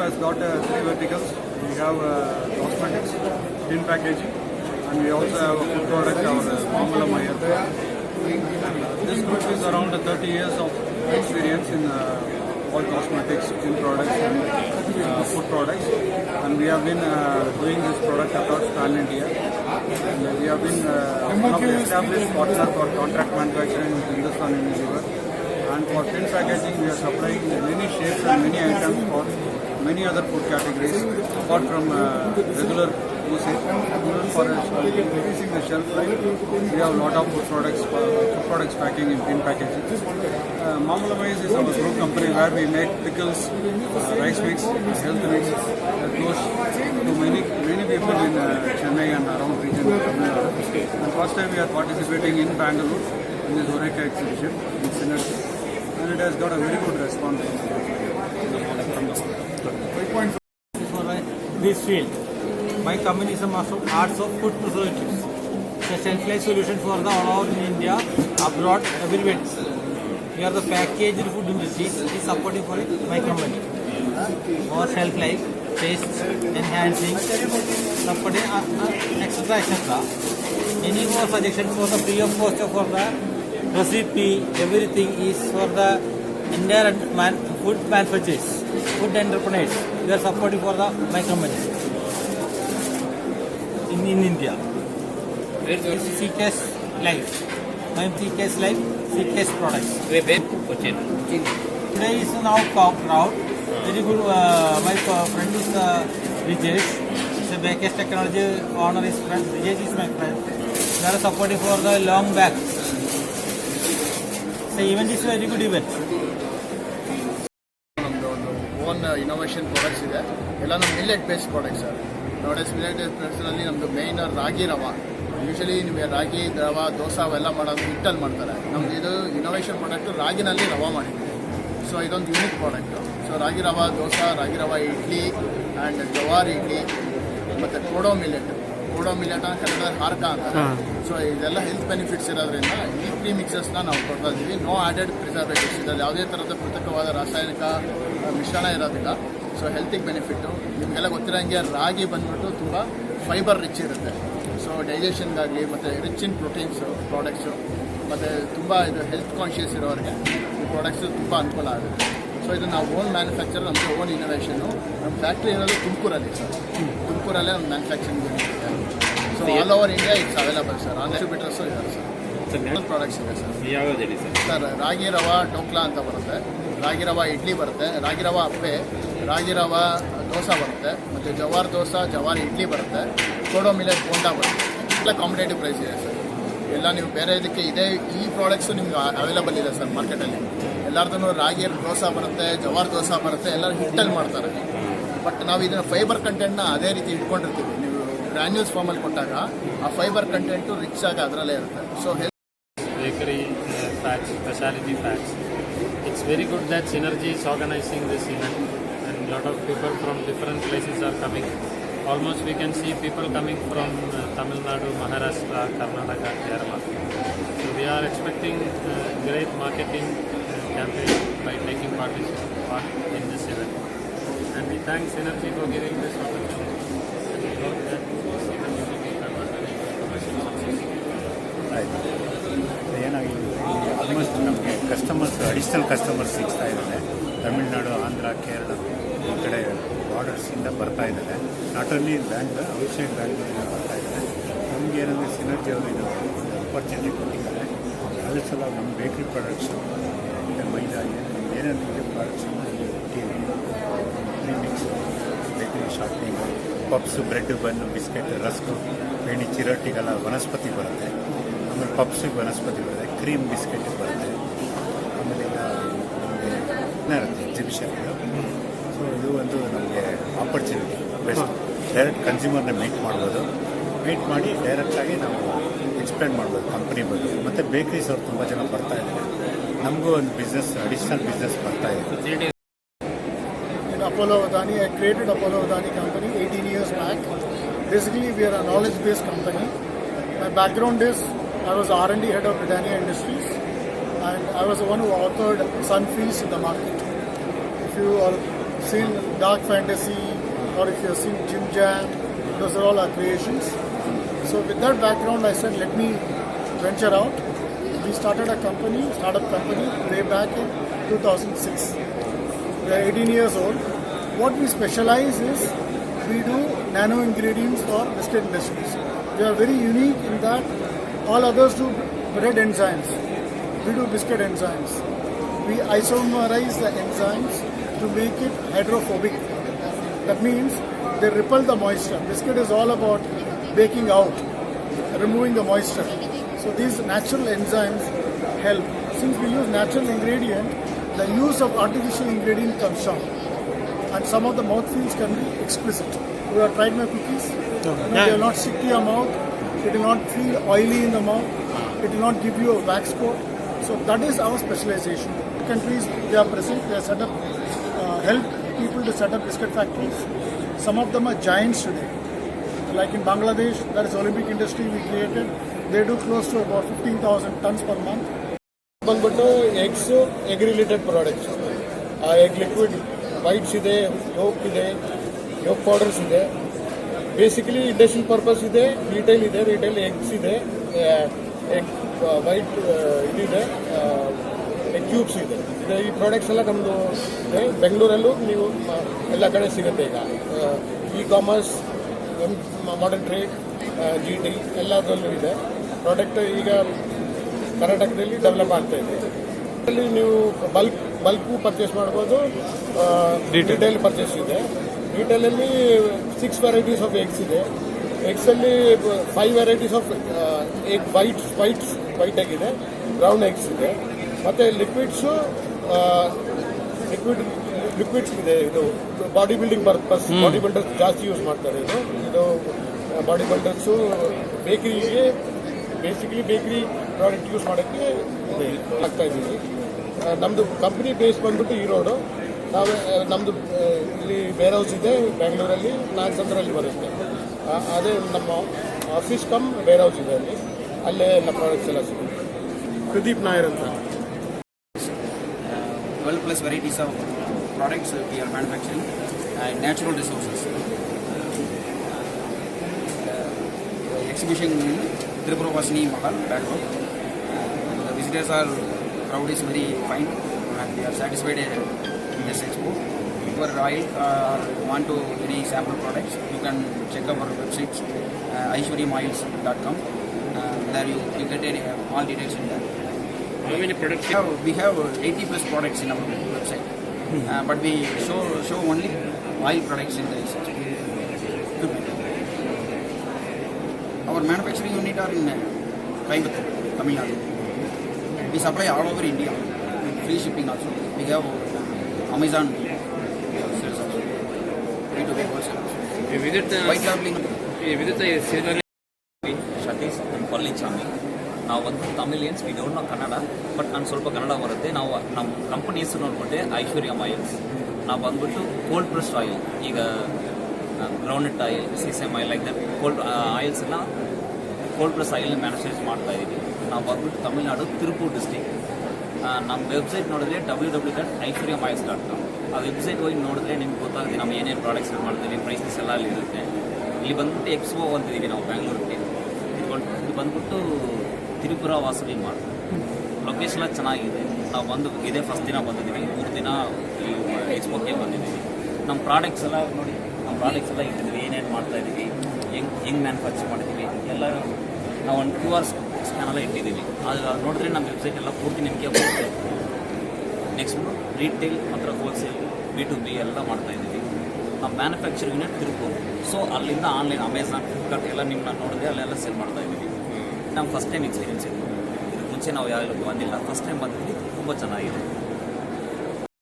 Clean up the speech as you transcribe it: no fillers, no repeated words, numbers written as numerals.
has got three verticals. We have cosmetics, tin packaging, and we also have a food product, our Mamula Mayar. This group is around 30 years of experience in all cosmetics, tin products, and food products. And we have been doing this product across pan India. And we have been one of the established partner for contract manufacturing with Hindustan Unilever. And for tin packaging, we are supplying many shapes and many items for many other food categories apart from regular usage. Even for increasing the shelf life, we have a lot of food products packing in tin packaging. Mamula Maize is our group company where we make pickles, rice mix, health mix that goes to many people in Chennai and around region. And first time we are participating in Bangalore in this Oreca exhibition in Synergy, and it has got a very good response from the market. For this field, my company is a master of arts of food preservatives. It's a shelf life solution for the all over India, abroad, everywhere. We are the packaged food industry is supporting for it, my company. More shelf life, taste, enhancing, supporting, etc. Any more suggestion for the free of cost for the recipe, everything is for the entire food manufacturers, food entrepreneurs. We are supporting for the my company in India. This is CKS Life. My CKS Life, CKS products. Today is now crowd. Very good. My friend is Rajesh. He's a Baker's Technology owner. Is friend. Rajesh is my friend. We are supporting for the long back. So event is very good event. Own innovation products ಇದೆ ಎಲ್ಲನೂ millet based products sir. Nowadays millet ಬೇಸ್ನಲ್ಲಿ ನಮ್ಮದು main ರಾಗಿ ರವ. Usually ನಿಮಗೆ ರಾಗಿ ರವ ದೋಸೆ ಅವೆಲ್ಲ ಮಾಡೋದು ಹಿಟ್ಟಲ್ಲಿ ಮಾಡ್ತಾರೆ. ನಮ್ದು ಇದು ಇನೋವೇಷನ್ ಪ್ರಾಡಕ್ಟು ರಾಗಿನಲ್ಲಿ ರವ ಮಾಡಿದ್ವಿ. ಸೊ ಇದೊಂದು ಯೂನಿಕ್ ಪ್ರಾಡಕ್ಟು. ಸೊ ರಾಗಿ ರವ ದೋಸೆ, ರಾಗಿ ರವ ಇಡ್ಲಿ ಆ್ಯಂಡ್ ಜವಾರ್ ಇಡ್ಲಿ ಮತ್ತು ಕೋಡೋ ಮಿಲ್ಲೆಟ್ ಅಂತ ಕನ್ನಡದಲ್ಲಿ ಹಾರ್ಕ ಅಂತ. ಸೊ ಇದೆಲ್ಲ ಹೆಲ್ತ್ ಬೆನಿಫಿಟ್ಸ್ ಇರೋದ್ರಿಂದ ಈ ತ್ರೀ ಮಿಕ್ಸಸ್ನ ನಾವು ಕೊಡ್ತಾ ಇದ್ದೀವಿ. ನೋ ಆ್ಯಡೆಡ್ ಪ್ರಿಸರ್ವೇಟಿವ್ಸ್, ಇದರಲ್ಲಿ ಯಾವುದೇ ಥರದ ಕೃತಕವಾದ ರಾಸಾಯನಿಕ ಮಿಶ್ರಣ ಇರೋದಿಲ್ಲ. ಸೊ ಹೆಲ್ತಿಗೆ ಬೆನಿಫಿಟ್ಟು. ನಿಮಗೆಲ್ಲ ಗೊತ್ತಿರೋಂಗೆ ರಾಗಿ ಬಂದ್ಬಿಟ್ಟು ತುಂಬ ಫೈಬರ್ ರಿಚ್ ಇರುತ್ತೆ. ಸೊ ಡೈಜೆಷನ್ಗಾಗಲಿ ಮತ್ತು ರಿಚ್ ಇನ್ ಪ್ರೋಟೀನ್ಸು ಪ್ರಾಡಕ್ಟ್ಸು ಮತ್ತು ತುಂಬ ಇದು ಹೆಲ್ತ್ ಕಾನ್ಷಿಯಸ್ ಇರೋರಿಗೆ ಈ ಪ್ರಾಡಕ್ಟ್ಸು ತುಂಬ ಅನುಕೂಲ ಆಗುತ್ತೆ. ಸೊ ಇದು ನಾವು ಓನ್ ಮ್ಯಾನುಫ್ಯಾಕ್ಚರ್, ನಮ್ಮದು ಓನ್ ಇನೋವೇಷನು. ನಮ್ಮ ಫ್ಯಾಕ್ಟ್ರಿ ಇರೋದು ತುಮಕೂರಲ್ಲಿ ಸರ್. ತುಮಕೂರಲ್ಲೇ ನಮ್ಮ ಮ್ಯಾನುಫ್ಯಾಕ್ಚರಿಂಗ್ ಇರುತ್ತೆ. So all over India it's available sir. On distributors ಇದ್ದಾರೆ ಸರ್. ಪ್ರಾಡಕ್ಟ್ಸ್ ಇದೆ ಸರ್. ಸರ್ ರಾಗಿ ರವಾ ಡೋಕ್ಲಾ ಅಂತ ಬರುತ್ತೆ, ರಾಗಿ ರವಾ ಇಡ್ಲಿ ಬರುತ್ತೆ, ರಾಗಿ ರವಾ ಅಪ್ಪೆ, ರಾಗಿ ರವಾ ದೋಸೆ ಬರುತ್ತೆ, ಮತ್ತು ಜವಾರ್ ದೋಸೆ, ಜವಾರ್ ಇಡ್ಲಿ ಬರುತ್ತೆ, ಕೋಡೋ ಮಿಲೆಟ್ ಬೋಂಡಾ ಬರುತ್ತೆ. ಎಲ್ಲ ಕಾಂಪಿಟೇಟಿವ್ ಪ್ರೈಸ್ ಇದೆ ಸರ್. ಎಲ್ಲ ನೀವು ಬೇರೆ ಇದಕ್ಕೆ ಇದೇ ಈ ಪ್ರಾಡಕ್ಟ್ಸು ನಿಮ್ಗೆ ಅವೈಲಬಲ್ ಇದೆ ಸರ್ ಮಾರ್ಕೆಟಲ್ಲಿ. ಎಲ್ಲರದೂ ರಾಗಿ ದೋಸೆ ಬರುತ್ತೆ, ಜವಾರ್ ದೋಸೆ ಬರುತ್ತೆ, ಎಲ್ಲರೂ ಹಿಟ್ಟಲ್ಲಿ ಮಾಡ್ತಾರೆ. ಬಟ್ ನಾವು ಇದನ್ನು ಫೈಬರ್ ಕಂಟೆಂಟ್ನ ಅದೇ ರೀತಿ ಇಟ್ಕೊಂಡಿರ್ತೀವಿ. ನೀವು ಗ್ರ್ಯಾನ್ಯೂಲ್ಸ್ ಫಾರ್ಮಲ್ಲಿ ಕೊಟ್ಟಾಗ ಆ ಫೈಬರ್ ಕಂಟೆಂಟು ರಿಚ್ ಆಗಿ ಅದರಲ್ಲೇ ಇರುತ್ತೆ. So bakery facts, specialty facts. It's very good that Synergy is organizing this event and a lot of people from different places are coming. Almost we can see people coming from Tamil Nadu, Maharashtra, Karnataka, Kerala. So we are expecting great marketing campaign by taking part in this event. And we thank Synergy for giving this opportunity. And we hope that this event will be converted into commercial success. ಏನಾಗಿದೆ almost ನಮಗೆ customers additional customers ಸಿಗ್ತಾ ಇದ್ದಾರೆ. ತಮಿಳುನಾಡು, ಆಂಧ್ರ, ಕೇರಳ ಈ ಕಡೆ ಬಾರ್ಡರ್ಸಿಂದ ಬರ್ತಾ ಇದ್ದಾರೆ. Not only Bangalore, outside ಬ್ಯಾಂಗ್ಳೂರಿಂದ ಬರ್ತಾ ಇದ್ದಾರೆ. ನಮಗೆ ಏನಂದರೆ ಸಿನರ್ಜಿ ಅವರು ಇದು ಆಪರ್ಚುನಿಟಿ ಕೊಟ್ಟಿದ್ದಾರೆ. ಅದ್ರ ಸಲ ನಮ್ಮ ಬೇಕ್ರಿ ಪ್ರಾಡಕ್ಟ್ಸು ಮತ್ತು ಮೈದಾ ಏನೇನು ಇದೆ ಪ್ರಾಡಕ್ಟ್ಸನ್ನು mix bakery shortening, puffs, bread, bun, biscuit, rusk, ಬೇಣಿ, ಚಿರೋಟಿಗೆಲ್ಲ ವನಸ್ಪತಿ ಬರುತ್ತೆ. ಆಮೇಲೆ ಪಪ್ಸಿಗೆ ವನಸ್ಪತಿ ಬರುತ್ತೆ, ಕ್ರೀಮ್ ಬಿಸ್ಕೆಟ್ ಬರುತ್ತೆ. ಆಮೇಲೆ ಈಗ ನಮಗೆ ಇರುತ್ತೆ ಎಕ್ಸಿಬಿಷನ್ಗಳು. ಸೊ ಇದು ಒಂದು ನಮಗೆ ಆಪರ್ಚುನಿಟಿ ಬೆಸ್ಟ್. ಡೈರೆಕ್ಟ್ ಕನ್ಸ್ಯೂಮರ್ನ ಮೀಟ್ ಮಾಡ್ಬೋದು. ಮೀಟ್ ಮಾಡಿ ಡೈರೆಕ್ಟಾಗಿ ನಾವು ಎಕ್ಸ್ಪ್ಲೇನ್ ಮಾಡ್ಬೋದು ಕಂಪ್ನಿ ಬಗ್ಗೆ. ಮತ್ತು ಬೇಕ್ರೀಸ್ ಅವ್ರು ತುಂಬ ಜನ ಬರ್ತಾ ಇದ್ದಾರೆ. ನಮಗೂ ಒಂದು ಬಿಸ್ನೆಸ್, ಅಡಿಷ್ನಲ್ ಬಿಸ್ನೆಸ್ ಬರ್ತಾ ಇದೆ. Apollo Adani, I created Apollo Adani company 18 years back. Basically, we are a knowledge-based company. My background is I was R&D head of Britannia Industries, and I was the one who authored Sunfeast in the market. If you all seen Dark Fantasy or if you've seen Jim Jam, those are all our creations. So with that background, I said, let me venture out. We started a company, startup company, way back in 2006. We are 18 years old. What we specialize is we do nano ingredients for biscuit industries. We are very unique in that all others do bread enzymes. We do biscuit enzymes. We isomerize the enzymes to make it hydrophobic. That means they repel the moisture. Biscuit is all about baking out, removing the moisture. So these natural enzymes help. Since we use natural ingredient, the use of artificial ingredient comes down. And some of the mouthfeels can be exquisite. You have tried my cookies? They will not stick to your mouth. It will not feel oily in the mouth. It will not give you a wax coat. So that is our specialization. Countries, they are present, they are set up, help people to set up biscuit factories. Some of them are giants today. Like in Bangladesh, there is Olympic industry we created. They do close to about 15,000 tons per month. ಬಂದ್ಬಿಟ್ಟು eggs egg related products. ಆ egg liquid whites ಇದೆ, yoke powders ಇದೆ. Basically industrial purpose ಇದೆ, retail eggs ಇದೆ, egg white ಇದಿದೆ, egg cubes ಇದೆ. ಈ products ಎಲ್ಲ ನಮ್ಮದು ಇದೆ. ಬೆಂಗಳೂರಲ್ಲೂ ನೀವು ಎಲ್ಲ ಕಡೆ ಸಿಗುತ್ತೆ. ಈಗ ಇ-ಕಾಮರ್ಸ್, ಮಾಡರ್ನ್ ಟ್ರೇಡ್, GT ಎಲ್ಲದರಲ್ಲೂ ಇದೆ. ಪ್ರಾಡಕ್ಟ್ ಈಗ ಕರ್ನಾಟಕದಲ್ಲಿ ಡೆವಲಪ್ ಆಗ್ತಾ ಇದೆ. ಅಲ್ಲಿ ನೀವು ಬಲ್ಕು ಪರ್ಚೇಸ್ ಮಾಡ್ಬೋದು, ರಿಟೇಲ್ ಪರ್ಚೇಸ್ ಇದೆ. ರಿಟೇಲಲ್ಲಿ 6 ವೆರೈಟೀಸ್ ಆಫ್ ಎಗ್ಸ್ ಇದೆ. ಎಗ್ಸಲ್ಲಿ 5 varieties of egg white egg ಇದೆ, ಬ್ರೌನ್ ಎಗ್ಸ್ ಇದೆ. ಮತ್ತು ಲಿಕ್ವಿಡ್ಸ್ ಇದೆ. ಇದು body building purpose, body builders ಜಾಸ್ತಿ ಯೂಸ್ ಮಾಡ್ತಾರೆ. ಇದು ಬಾಡಿ ಬಿಲ್ಡರ್ಸು ಬೇಕರಿಗೆ, ಬೇಸಿಕಲಿ ಬೇಕರಿ ಪ್ರಾಡಕ್ಟ್ ಯೂಸ್ ಮಾಡೋಕ್ಕೆ ಆಗ್ತಾ ಇದ್ದೀವಿ. ನಮ್ಮದು ಕಂಪ್ನಿ ಬೇಸ್ ಬಂದ್ಬಿಟ್ಟು ಈರೋಡು. ನಮ್ಮದು ಇಲ್ಲಿ ವೇರ್ ಹೌಸ್ ಇದೆ ಬೆಂಗಳೂರಲ್ಲಿ, ನಾಗಸಂದ್ರಲ್ಲಿ ಬರುತ್ತೆ. ಅದೇ ನಮ್ಮ ಆಫೀಸ್ ಕಮ್ ವೇರ್ ಹೌಸ್ ಇದೆ ಅಲ್ಲಿ, ಅಲ್ಲೇ ಎಲ್ಲ ಪ್ರಾಡಕ್ಟ್ಸ್ ಎಲ್ಲ ಸಿಗುತ್ತೆ. ಪ್ರದೀಪ್ ನಾಯರ್ ಅಂತ. 12+ varieties of products we are manufacturing and natural resources. Exhibition in Tripura Vasini Mahal, Bangalore. The visitors are, crowd is very fine and we are satisfied in this expo. If you are oil want to any sample products, you can check our website aishwaryamoils.com. There you get all details in there. How many products? We have 80+ products in our website, but we show only oil products in this. Our manufacturing unit are in Coimbatore, Tamil Nadu. We supply all over India, free shipping also. We have Amazon sales also. B2B wholesale also. White labeling. Satish ನಮ್ಮ ಪಳನಿಸ್ವಾಮಿ. ನಾವು ಒಂದು Tamilians, we don't know Kannada, but ನಾನು ಸ್ವಲ್ಪ ಕನ್ನಡ ಬರುತ್ತೆ. ನಾವು ನಮ್ಮ company ಹೆಸರು ನೋಡ್ಬಿಟ್ಟೆ ಐಶ್ವರ್ಯ oils. ನಾವು ಬಂದ್ಬಿಟ್ಟು ಕೋಲ್ಡ್ ಪ್ರೆಸ್ಡ್ ಆಯಿಲ್, ಈಗ groundnut oil, sesame oil, like that cold oils ಎಲ್ಲ ಕೋಲ್ಡ್ ಪ್ರೆಸ್ ಆಯಿಲ್ ಮ್ಯಾನುಫ್ಯಾಕ್ಚರ್ ಮಾಡ್ತಾ ಇದ್ದೀವಿ. ನಾವು ಬಂದ್ಬಿಟ್ಟು ತಮಿಳ್ನಾಡು, ತಿರುಪೂರ್ ಡಿಸ್ಟಿಕ್. ನಮ್ಮ ವೆಬ್ಸೈಟ್ ನೋಡಿದ್ರೆ www.aishwaryamoils.com. ಆ ವೆಬ್ಸೈಟ್ ಹೋಗಿ ನೋಡಿದ್ರೆ ನಿಮ್ಗೆ ಗೊತ್ತಾಗುತ್ತೆ ನಾವು ಏನೇನು ಪ್ರಾಡಕ್ಟ್ಸ್ ಮಾಡ್ತೀವಿ, ಪ್ರೈಸಸ್ ಎಲ್ಲ ಅಲ್ಲಿ ಇರುತ್ತೆ. ಇಲ್ಲಿ ಬಂದ್ಬಿಟ್ಟು ಎಕ್ಸ್ಪೋ ಅಂತಿದ್ದೀವಿ ನಾವು ಬ್ಯಾಂಗ್ಳೂರಿಗೆ. ಇದು ಬಂದ್ಬಿಟ್ಟು ತಿರುಪುರ ವಾಸವಿ ಮಾಲ್. ಲೊಕೇಶನ್ ಎಲ್ಲ ಚೆನ್ನಾಗಿದೆ. ನಾವು ಇದೇ ಫಸ್ಟ್ ದಿನ ಬಂದಿದ್ದೀವಿ, 3 ದಿನ ಎಕ್ಸ್ಪೋಗೆ ಬಂದಿದ್ದೀವಿ. ನಮ್ಮ ಪ್ರಾಡಕ್ಟ್ಸ್ ಎಲ್ಲ ನೋಡಿ, ನಮ್ಮ ಪ್ರಾಡಕ್ಟ್ಸ್ ಎಲ್ಲ ಇಟ್ಟಿದ್ದೀವಿ, ಏನೇನು ಮಾಡ್ತಾ ಇದ್ದೀವಿ, ಹೆಂಗೆ ಮ್ಯಾನುಫ್ಯಾಕ್ಚರ್ ಮಾಡಿದ್ದೀವಿ ಎಲ್ಲ ನಾವು ಒಂದು QR ಸ್ಕ್ಯಾನ್ ಎಲ್ಲ ಇಟ್ಟಿದ್ದೀವಿ. ಅದು ನೋಡಿದ್ರೆ ನಮ್ಮ ವೆಬ್ಸೈಟ್ ಎಲ್ಲ ಪೂರ್ತಿ ನಿಮಗೆ ಬರುತ್ತೆ. ನೆಕ್ಸ್ಟ್ ರೀಟೇಲ್ ಮತ್ತು ಹೋಲ್ಸೇಲ್, B2B ಎಲ್ಲ ಮಾಡ್ತಾಯಿದ್ದೀವಿ. ನಮ್ಮ ಮ್ಯಾನುಫ್ಯಾಕ್ಚರಿಂಗ್ ಯೂನಿಟ್ ತಿರುಪೂರು. ಸೊ ಅಲ್ಲಿಂದ ಆನ್ಲೈನ್ ಅಮೆಝಾನ್, ಫ್ಲಿಪ್ಕಾರ್ಟ್ ಎಲ್ಲ ನಿಮ್ಮನ್ನ ನೋಡಿದ್ರೆ ಅಲ್ಲೆಲ್ಲ ಸೇಲ್ ಮಾಡ್ತಾಯಿದ್ದೀವಿ. ನಮ್ಮ ಫಸ್ಟ್ ಟೈಮ್ ಎಕ್ಸ್ಪೀರಿಯನ್ಸ್ ಇತ್ತು. ಇದಕ್ಕೆ ಮುಂಚೆ ನಾವು ಯಾವಾಗಲೂ ಬಂದಿಲ್ಲ, ಫಸ್ಟ್ ಟೈಮ್ ಬಂದಿದ್ದೀವಿ. ತುಂಬ ಚೆನ್ನಾಗಿದೆ.